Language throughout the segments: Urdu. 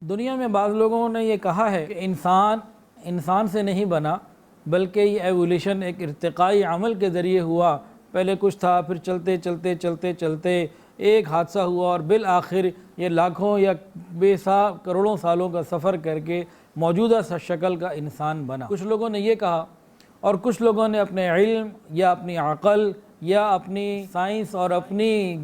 دنیا میں بعض لوگوں نے یہ کہا ہے کہ انسان سے نہیں بنا، بلکہ یہ ایولیشن ایک ارتقائی عمل کے ذریعے ہوا۔ پہلے کچھ تھا، پھر چلتے ایک حادثہ ہوا اور بالآخر یہ لاکھوں یا کروڑوں سالوں کا سفر کر کے موجودہ شکل کا انسان بنا۔ کچھ لوگوں نے یہ کہا، اور کچھ لوگوں نے اپنے علم یا اپنی عقل یا اپنی سائنس اور اپنی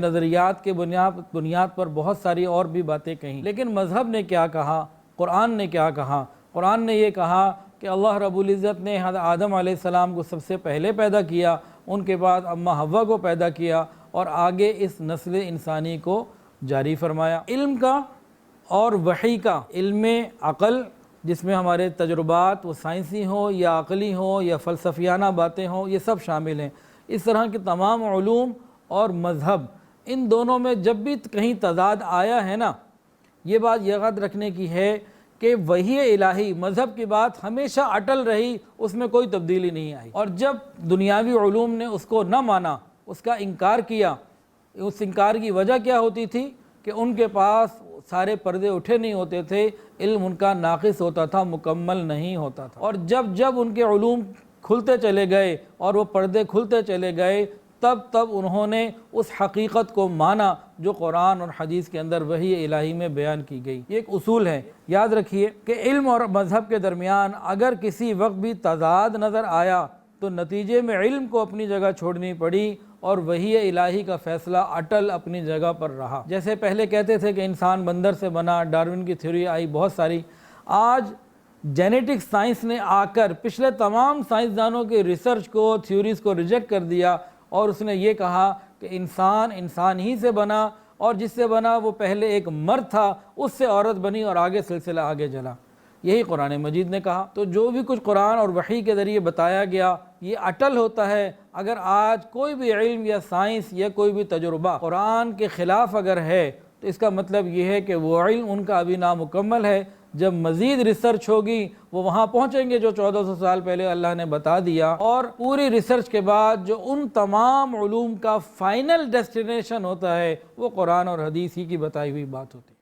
نظریات کے بنیاد پر بہت ساری اور بھی باتیں کہیں۔ لیکن مذہب نے کیا کہا، قرآن نے کیا کہا؟ قرآن نے یہ کہا کہ اللہ رب العزت نے حضرت آدم علیہ السلام کو سب سے پہلے پیدا کیا، ان کے بعد اماں حوا کو پیدا کیا، اور آگے اس نسل انسانی کو جاری فرمایا۔ علم کا اور وحی کا، علم عقل جس میں ہمارے تجربات وہ سائنسی ہوں یا عقلی ہوں یا فلسفیانہ باتیں ہوں، یہ سب شامل ہیں۔ اس طرح کے تمام علوم اور مذہب، ان دونوں میں جب بھی کہیں تضاد آیا ہے نا، یہ بات یاد رکھنے کی ہے کہ وحی الہی مذہب کی بات ہمیشہ اٹل رہی، اس میں کوئی تبدیلی نہیں آئی۔ اور جب دنیاوی علوم نے اس کو نہ مانا، اس کا انکار کیا، اس انکار کی وجہ کیا ہوتی تھی کہ ان کے پاس سارے پردے اٹھے نہیں ہوتے تھے، علم ان کا ناقص ہوتا تھا، مکمل نہیں ہوتا تھا۔ اور جب ان کے علوم کھلتے چلے گئے اور وہ پردے کھلتے چلے گئے، تب انہوں نے اس حقیقت کو مانا جو قرآن اور حدیث کے اندر وحی الہی میں بیان کی گئی۔ یہ ایک اصول ہے، یاد رکھیے کہ علم اور مذہب کے درمیان اگر کسی وقت بھی تضاد نظر آیا تو نتیجے میں علم کو اپنی جگہ چھوڑنی پڑی اور وحی الہی کا فیصلہ اٹل اپنی جگہ پر رہا۔ جیسے پہلے کہتے تھے کہ انسان بندر سے بنا، ڈارون کی تھیوری آئی بہت ساری، آج جینیٹک سائنس نے آ کر پچھلے تمام سائنسدانوں کے ریسرچ کو، تھیوریز کو ریجیکٹ کر دیا، اور اس نے یہ کہا کہ انسان ہی سے بنا، اور جس سے بنا وہ پہلے ایک مرد تھا، اس سے عورت بنی، اور آگے سلسلہ آگے چلا۔ یہی قرآن مجید نے کہا۔ تو جو بھی کچھ قرآن اور وحی کے ذریعے بتایا گیا یہ اٹل ہوتا ہے۔ اگر آج کوئی بھی علم یا سائنس یا کوئی بھی تجربہ قرآن کے خلاف اگر ہے تو اس کا مطلب یہ ہے کہ وہ علم ان کا ابھی نامکمل ہے۔ جب مزید ریسرچ ہوگی وہ وہاں پہنچیں گے جو 1400 سال پہلے اللہ نے بتا دیا، اور پوری ریسرچ کے بعد جو ان تمام علوم کا فائنل ڈیسٹینیشن ہوتا ہے وہ قرآن اور حدیث ہی کی بتائی ہوئی بات ہوتی ہے۔